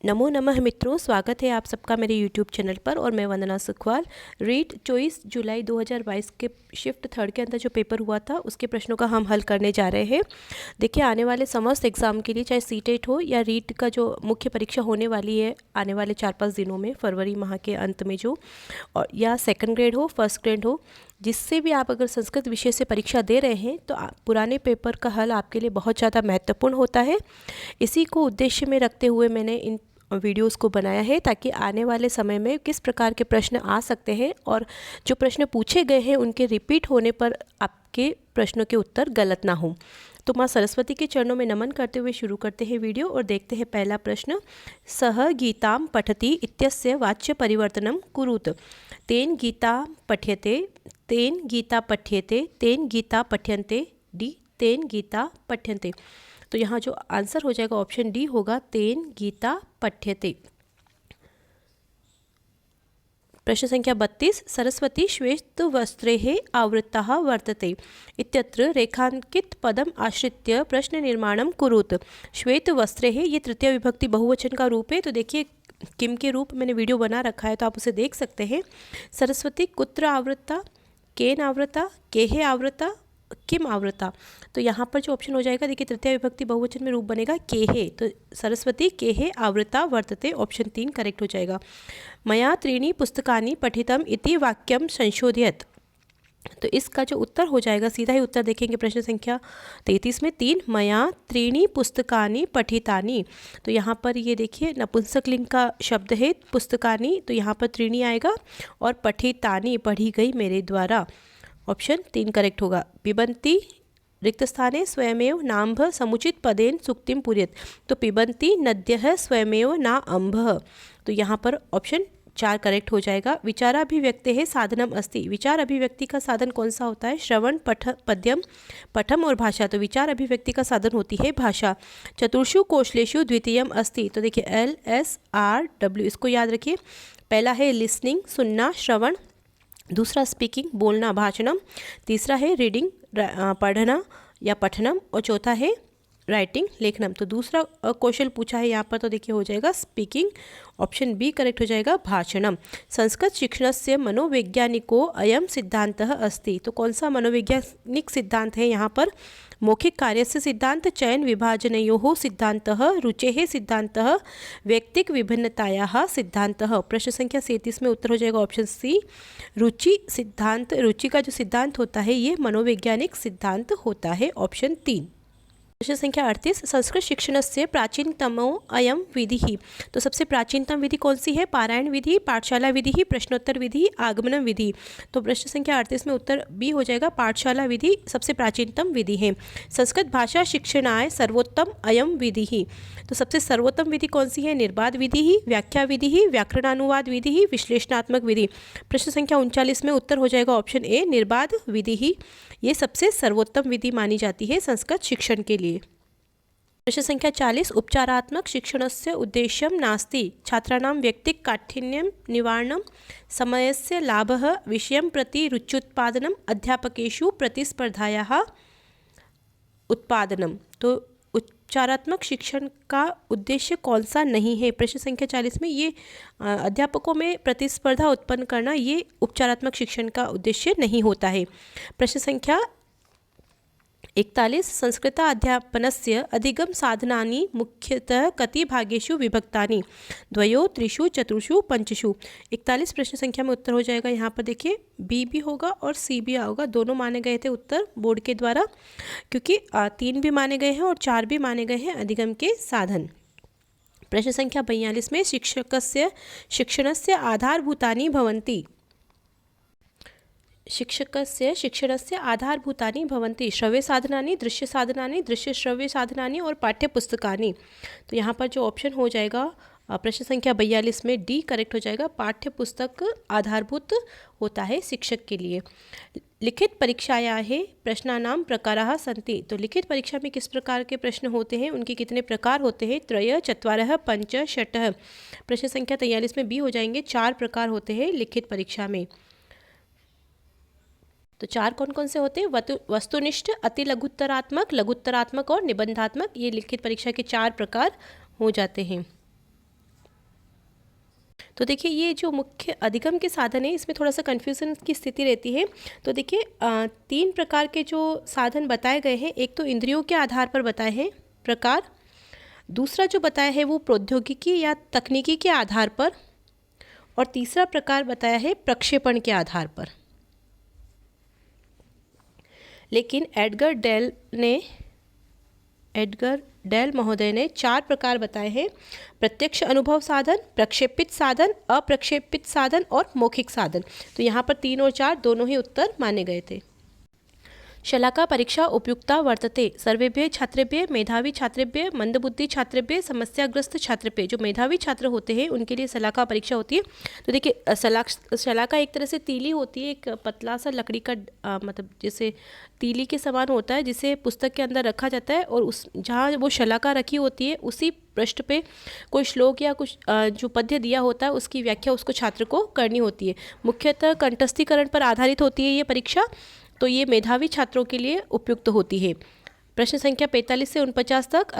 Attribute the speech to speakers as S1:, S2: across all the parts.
S1: नमो नमः मित्रों, स्वागत है आप सबका मेरे यूट्यूब चैनल पर। और मैं वंदना सुखवाल। रीट 24 जुलाई 2022 के शिफ्ट थर्ड के अंदर जो पेपर हुआ था उसके प्रश्नों का हम हल करने जा रहे हैं। देखिए, आने वाले समस्त एग्ज़ाम के लिए, चाहे सीटेट हो या रीट का जो मुख्य परीक्षा होने वाली है आने वाले 4-5 दिनों में, फरवरी माह के अंत में जो, और या सेकंड ग्रेड हो, फर्स्ट ग्रेड हो, जिससे भी आप अगर संस्कृत विषय से परीक्षा दे रहे हैं तो पुराने पेपर का हल आपके लिए बहुत ज़्यादा महत्वपूर्ण होता है। इसी को उद्देश्य में रखते हुए मैंने इन वीडियोस को बनाया है, ताकि आने वाले समय में किस प्रकार के प्रश्न आ सकते हैं और जो प्रश्न पूछे गए हैं उनके रिपीट होने पर आपके प्रश्नों के उत्तर गलत ना हो। तो माँ सरस्वती के चरणों में नमन करते हुए शुरू करते हैं वीडियो और देखते हैं पहला प्रश्न। सह गीतां पठति इत्यस्य वाच्य परिवर्तनं कुरुत। तेन गीता पठ्यते, तेन गीता पठ्यते, तेन गीता पठ्यन्ते, डी तेन गीता पठ्यन्ते। तो यहाँ जो आंसर हो जाएगा ऑप्शन डी होगा, तेन गीता पठ्यते। प्रश्न संख्या 32। सरस्वती श्वेत वस्त्रे आवृता वर्तते इत्यत्र रेखांकित पदम आश्रित्य प्रश्न निर्माणम कुरुत। श्वेत वस्त्रे ये तृतीय विभक्ति बहुवचन का रूप है। तो देखिए, किम के रूप मैंने वीडियो बना रखा है तो आप उसे देख सकते हैं। सरस्वती कुत्र आवृता, केन आवृता, केहे आवृता, किम आवृता। तो यहाँ पर जो ऑप्शन हो जाएगा, देखिए तृतीय विभक्ति बहुवचन में रूप बनेगा केहे, तो सरस्वती केहे आवृता वर्तते, ऑप्शन 3 करेक्ट हो जाएगा। मया त्रीणि पुस्तकानि पठितम इति वाक्यम संशोधयत। तो इसका जो उत्तर हो जाएगा, सीधा ही उत्तर देखेंगे प्रश्न संख्या 33 में 3, मया त्रीणि पुस्तकानि पठितानि। तो यहाँ पर ये देखिए नपुंसकलिंग का शब्द है पुस्तकानि, तो यहाँ पर त्रीणि आएगा, और पठितानि पढ़ी गई मेरे द्वारा, ऑप्शन 3 करेक्ट होगा। पिबन्ति रिक्त स्थाने स्वयमेव नाम्भ समुचित पदेन सुक्तिम पूर्यत। तो पिबन्ति नद्यः स्वयमेव ना अम्भः, तो यहाँ पर ऑप्शन 4 करेक्ट हो जाएगा। विचाराभिव्यक्ते है साधनम अस्ति। विचार अभिव्यक्ति का साधन कौन सा होता है? श्रवण, पद्यम, पठम और भाषा। तो विचार अभिव्यक्ति का साधन होती है भाषा। चतुर्षु कौशलेषु द्वितीयम अस्ति। तो देखिए LSRW, इसको याद रखिए। पहला है लिसनिंग, सुनना, श्रवण। दूसरा स्पीकिंग, बोलना, भाषणम। तीसरा है रीडिंग, पढ़ना या पठनम। और चौथा है राइटिंग, लेखनम। तो दूसरा क्वेश्चन पूछा है यहाँ पर, तो देखिए हो जाएगा स्पीकिंग, ऑप्शन बी करेक्ट हो जाएगा, भाषणम। संस्कृत शिक्षणस्य मनोवैज्ञानिको अयम सिद्धांतः अस्ति। तो कौन सा मनोवैज्ञानिक सिद्धांत है यहाँ पर? मौखिक कार्यस्य सिद्धांत, चयन विभाजनयोः सिद्धांतः, रुचेः सिद्धांतः, वैयक्तिक विभिन्नतायाः सिद्धांतः। प्रश्न संख्या 37 में उत्तर हो जाएगा ऑप्शन सी, रुचि सिद्धांत। रुचि का जो सिद्धांत होता है ये मनोवैज्ञानिक सिद्धांत होता है, ऑप्शन 3। प्रश्न संख्या 38। संस्कृत शिक्षण से प्राचीनतमो अयम विधि। तो सबसे प्राचीनतम विधि कौन सी है? पारायण विधि, पाठशाला विधि, प्रश्नोत्तर विधि, आगमनम विधि। तो प्रश्न संख्या 38 में उत्तर बी हो जाएगा, पाठशाला विधि सबसे प्राचीनतम विधि है। संस्कृत भाषा शिक्षणाय सर्वोत्तम अयम विधि। तो सबसे सर्वोत्तम विधि कौन सी है? निर्बाध विधि, व्याख्या विधि, व्याकरणानुवाद विधि, विश्लेषणात्मक विधि। प्रश्न संख्या 39 में उत्तर हो जाएगा ऑप्शन ए, निर्बाध विधि। ये सबसे सर्वोत्तम विधि मानी जाती है संस्कृत शिक्षण के लिए। प्रश्न संख्या 40। उपचारात्मक शिक्षणस्य उद्देश्यं नास्ति छात्राणां व्यक्तिक काठिन्यं निवारणं, समयस्य लाभः, विषयं प्रति रुच्युत्पादनम्, अध्यापकेषु प्रतिस्पर्धायाः उत्पादनम। तो उपचारात्मक शिक्षण का उद्देश्य कौन सा नहीं है? प्रश्न संख्या 40 में ये अध्यापकों में प्रतिस्पर्धा उत्पन्न करना, ये उपचारात्मक शिक्षण का उद्देश्य नहीं होता है। प्रश्न संख्या 41। संस्कृताध्यापनस्य अधिगम साधनानि मुख्यतः कति भागेषु विभक्तानि? द्वयो, त्रिषु, चतुर्षु, पंचषु। 41 प्रश्न संख्या में उत्तर हो जाएगा यहाँ पर, देखिए बी भी होगा और सी भी होगा। दोनों माने गए थे उत्तर बोर्ड के द्वारा, क्योंकि 3 भी माने गए हैं और 4 भी माने गए हैं अधिगम के साधन। प्रश्न संख्या 42 में शिक्षकस्य शिक्षणस्य आधारभूतानि भवन्ति। शिक्षकस्य शिक्षणस्य आधारभूतानि भवन्ति श्रव्य साधनानि, दृश्य साधनानि, दृश्य श्रव्य साधनानि और पाठ्यपुस्तकानि। तो यहाँ पर जो ऑप्शन हो जाएगा प्रश्न संख्या 42 में डी करेक्ट हो जाएगा, पाठ्यपुस्तक आधारभूत होता है शिक्षक के लिए। लिखित परीक्षायाः प्रश्नानां प्रकाराः सन्ति। तो लिखित परीक्षा में किस प्रकार के प्रश्न होते हैं, उनके कितने प्रकार होते हैं? त्रय, चत्वारः, पंच, षट्। प्रश्न संख्या 43 में बी हो जाएंगे, 4 प्रकार होते हैं लिखित परीक्षा में। तो 4 कौन कौन से होते हैं? वस्तुनिष्ठ, अति लघुत्तरात्मक, लघुत्तरात्मक और निबंधात्मक। ये लिखित परीक्षा के 4 प्रकार हो जाते हैं। तो देखिए ये जो मुख्य अधिगम के साधन है इसमें थोड़ा सा कन्फ्यूज़न की स्थिति रहती है। तो देखिए 3 प्रकार के जो साधन बताए गए हैं, एक तो इंद्रियों के आधार पर बताए हैं प्रकार, दूसरा जो बताया है वो प्रौद्योगिकी या तकनीकी के आधार पर, और तीसरा प्रकार बताया है प्रक्षेपण के आधार पर। लेकिन एडगर डेल महोदय ने 4 प्रकार बताए हैं: प्रत्यक्ष अनुभव साधन, प्रक्षेपित साधन, अप्रक्षेपित साधन और मौखिक साधन। तो यहाँ पर 3 और 4 दोनों ही उत्तर माने गए थे। शलाका परीक्षा उपयुक्ता वर्तते सर्वेभ्यः छात्रेभ्यः मेधावी छात्रेभ्यः मंदबुद्धि छात्रेभ्यः समस्याग्रस्त छात्रेभ्यः। जो मेधावी छात्र होते हैं उनके लिए शलाका परीक्षा होती है। तो देखिए शलाका एक तरह से तीली होती है, एक पतला सा लकड़ी का मतलब जैसे तीली के समान होता है, जिसे पुस्तक के अंदर रखा जाता है, और उस जहाँ वो शलाका रखी होती है उसी पृष्ठ पे कोई श्लोक या कुछ जो पद्य दिया होता है उसकी व्याख्या उसको छात्र को करनी होती है। मुख्यतः कंठस्थीकरण पर आधारित होती है ये परीक्षा, तो ये मेधावी छात्रों के लिए उपयुक्त होती है। प्रश्न संख्या 45 से 49 तक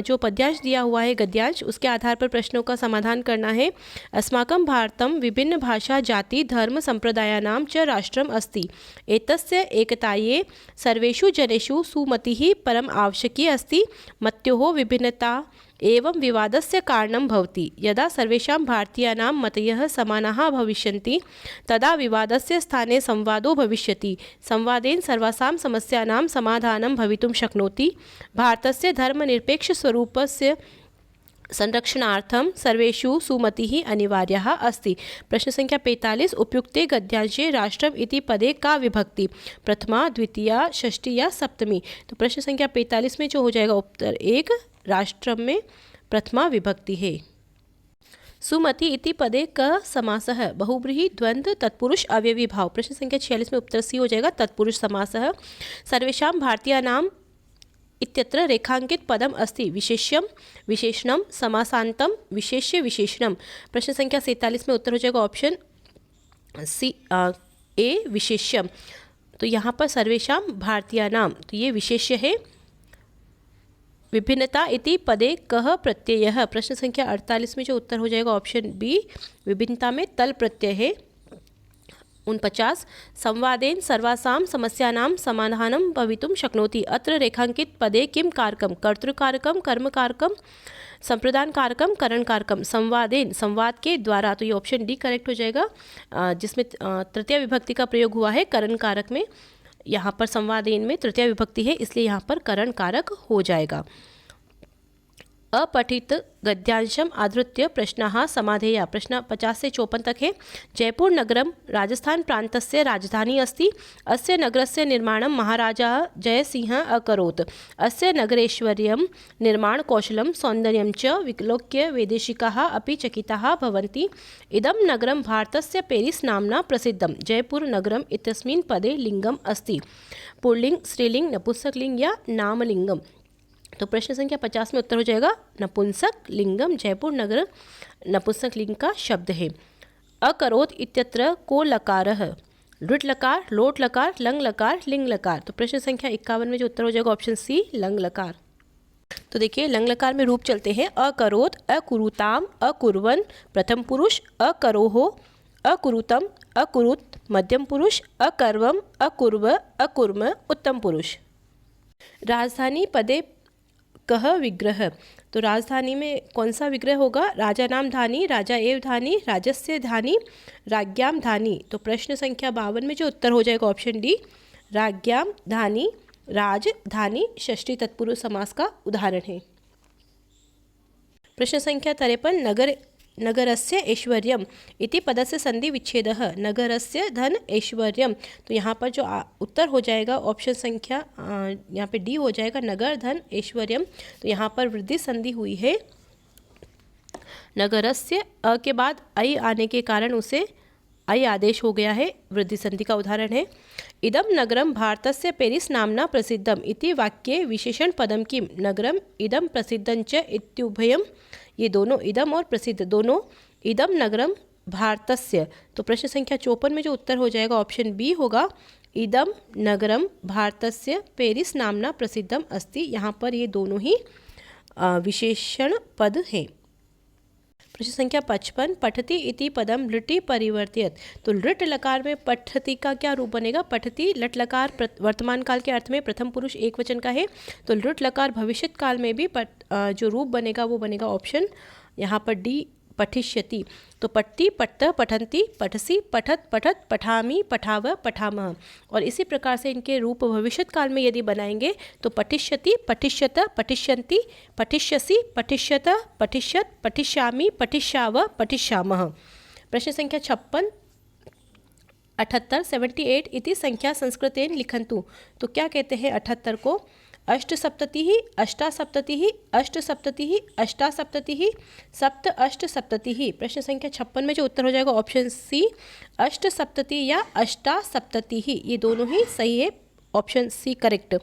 S1: जो पद्यांश दिया हुआ है गद्यांश, उसके आधार पर प्रश्नों का समाधान करना है। अस्माकं भारतं विभिन्न भाषा जाति धर्म संप्रदायानां च राष्ट्रम् अस्ति। एतस्य एकतायै सर्वेषु जनेषु सुमतिः परम आवश्यकी अस्ति। मत्योः विभिन्नता एवं विवादस्य कारणं भवति। यदा सर्वेषां भारतीयानां मतयः समानाः भविष्यन्ति तदा विवादस्य स्थाने संवादो भविष्यति। संवादेन सर्वासां समस्यानां समाधानं भवितुं शक्नोति। भारतस्य धर्मनिरपेक्षस्वरूपस्य संरक्षणार्थं सर्वेषु सुमतिः अनिवार्यः अस्ति। प्रश्न संख्या 45 उपयुक्ते गद्यांशे राष्ट्रम् इति पदे का विभक्ति, प्रथमा द्वितीया षष्ठी या सप्तमी। तो प्रश्न संख्या 45 में जो हो जाएगा उत्तर 1 राष्ट्रम में प्रथमा विभक्ति है। सुमति इति पदे क समासः, बहुब्रीहि द्वंद्व तत्पुरुष अव्ययी भाव। प्रश्न संख्या 46 में उत्तर सी हो जाएगा तत्पुरुष समासः। सर्वेषां भारतीयानां इत्यत्र रेखांकित पदम अस्ति, विशेष्यम विशेषणम समासांतम विशेष्य विशेषणम। प्रश्न संख्या 47 में उत्तर हो जाएगा ऑप्शन सी ए विशेष्यम। तो यहाँ पर सर्वेषां भारतीयानां, तो ये विशेष्य है। विभिन्नता इति पदे कः प्रत्ययः। प्रश्न संख्या 48 में जो उत्तर हो जाएगा ऑप्शन बी, विभिन्नता में तल प्रत्यय है। 49 संवादेन सर्वासां समस्यानां समाधानं भवितुं शक्नोति। अत्र रेखांकित पदे किं कारकं, कर्तृकारकं कर्मकारकं संप्रदानकारकम करणकारकम। संवादेन संवाद के द्वारा, तो ये ऑप्शन डी करेक्ट हो जाएगा, जिसमें तृतीय विभक्ति का प्रयोग हुआ है करण कारक में। यहाँ पर संवादेन में तृतीय विभक्ति है, इसलिए यहाँ पर करण कारक हो जाएगा। अपठित गद्यांशम आधृत्य प्रश्नाः समाधेया। प्रश्न 50 से 54 तक है। जयपुर नगरम राजस्थान प्रान्तस्य राजधानी अस्ति। अस्य नगरस्य निर्माणं महाराजा जयसिंहः अकरोत्। अस्य नगरेश्वर्यं निर्माणकौशलं सौन्दर्यं च विलोक्य वैदेशिकाः अपि चकिताः भवन्ति। इदं नगरं भारतस्य पेरिस नाम्ना प्रसिद्धं। जयपुर नगरम् इत्यस्मिन् पदे लिङ्गम् अस्ति, पुल्लिङ्ग स्त्रीलिङ्ग नपुंसकलिङ्ग या नामलिङ्गम। तो प्रश्न संख्या 50 में उत्तर हो जाएगा नपुंसक लिंगम। जयपुर नगर नपुंसक लिंग का शब्द है। अकरोत् इत्यत्र को लकारः, लृट् लकार लोट लकार लंग लकार लिंग लकार। तो प्रश्न संख्या 51 में जो उत्तर हो जाएगा ऑप्शन सी लंग लकार। तो देखिए लंग लकार में रूप चलते हैं। अकरोत्, अकुरुताम, अकुर्वन् प्रथम पुरुष, अकरोहो, अकुरुतम, अकुरुत मध्यम पुरुष, अकर्वम, अकुर्व, अकुर्म उत्तम पुरुष। राजधानी पदे कह विग्रह। तो राजधानी में कौन सा विग्रह होगा? राजा नाम धानी, राजा एव धानी, राजस्य धानी, राज्ञाम धानी। तो प्रश्न संख्या 52 में जो उत्तर हो जाएगा ऑप्शन डी राज्ञाम धानी, राजधानी षष्ठी तत्पुरुष समास का उदाहरण है। प्रश्न संख्या 53 नगरस्य ऐश्वर्यम इति पदस्य संधि विच्छेदः। नगरस्य धन ऐश्वर्यम। तो यहाँ पर जो उत्तर हो जाएगा ऑप्शन संख्या यहाँ पे डी हो जाएगा, नगर धन ऐश्वर्यम। तो यहाँ पर वृद्धि संधि हुई है। नगरस्य अ के बाद ऐ आने के कारण उसे ऐ आदेश हो गया है, वृद्धि संधि का उदाहरण है। इदम नगरम भारतस्य पेरिस नामना प्रसिद्धम इति वाक्ये विशेषण पदम किम। नगरम इदम प्रसिद्धं च इत्युभयम। ये दोनों इदम और प्रसिद्ध दोनों। इदम नगरम भारतस्य। तो प्रश्न संख्या 54 में जो उत्तर हो जाएगा ऑप्शन बी होगा, इदम नगरम भारतस्य पेरिस नामना प्रसिद्धम अस्ति। यहाँ पर ये दोनों ही विशेषण पद हैं। प्रश्न संख्या 55, पठति इति पदम लृटि परिवर्तयत। तो लृट लकार में पठति का क्या रूप बनेगा? पठति लट लकार वर्तमान काल के अर्थ में प्रथम पुरुष एक वचन का है, तो लृट लकार भविष्यत काल में भी जो रूप बनेगा वो बनेगा ऑप्शन यहाँ पर डी, पठिष्यति। तो पठति, पठत, पठन्ति, पठसि, पठत, पठत, पठामि, पठाव, पठामः। और इसी प्रकार से इनके रूप भविष्यत काल में यदि बनाएंगे तो पठिष्यति, पठिष्यत, पठिष्यन्ति, पठिष्यसि, पठिष्यत, पठिष्यत, पठिष्यामि, पठिष्याव, पठिष्यामः। प्रश्न संख्या 56, 78, 78 इति संख्या संस्कृतेन लिखन्तु। तो क्या कहते हैं 78 को? अष्टसप्ततिः, अष्टासप्ततिः, अष्टसप्ततिः, अष्टासप्ततिः, सप्त अष्टसप्ततिः। प्रश्न संख्या 56 में जो उत्तर हो जाएगा ऑप्शन सी, अष्टसप्तति या अष्टासप्ततिः, ये दोनों ही सही है, ऑप्शन सी करेक्ट।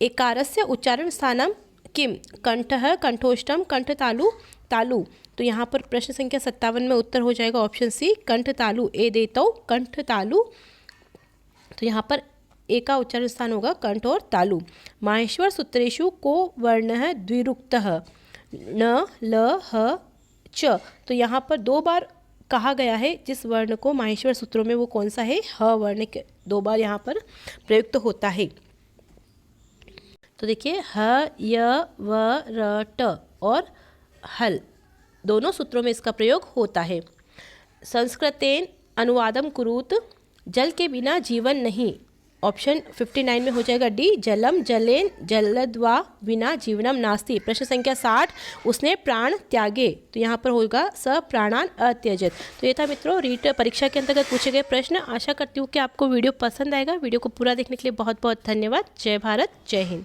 S1: एकारस्य उच्चारण स्थानम किम? कंठः, कंठोष्ठम, कंठतालु, तालु। तो यहाँ पर प्रश्न संख्या 57 में उत्तर हो जाएगा ऑप्शन सी, कंठतालु। ए देतौ कंठतालु, तो यहाँ पर ए का उच्चारण स्थान होगा कंठ और तालु। माहेश्वर सूत्रेषु को वर्णः द्विरुक्तः? न, ल, ह, च। तो यहाँ पर 2 बार कहा गया है जिस वर्ण को माहेश्वर सूत्रों में, वो कौन सा है? ह वर्ण के 2 बार यहाँ पर प्रयुक्त होता है। तो देखिए ह, य, व, र, ट और हल, दोनों सूत्रों में इसका प्रयोग होता है। संस्कृतेन अनुवादम कुरुत, जल के बिना जीवन नहीं। ऑप्शन 59 में हो जाएगा डी, जलम जलेन जलद्वा विना जीवनम नास्ति। प्रश्न संख्या 60, उसने प्राण त्यागे। तो यहाँ पर होगा स प्राणान अत्यजत। तो ये था मित्रों रीट परीक्षा के अंतर्गत पूछे गए प्रश्न। आशा करती हूँ कि आपको वीडियो पसंद आएगा। वीडियो को पूरा देखने के लिए बहुत बहुत धन्यवाद। जय भारत, जय हिंद।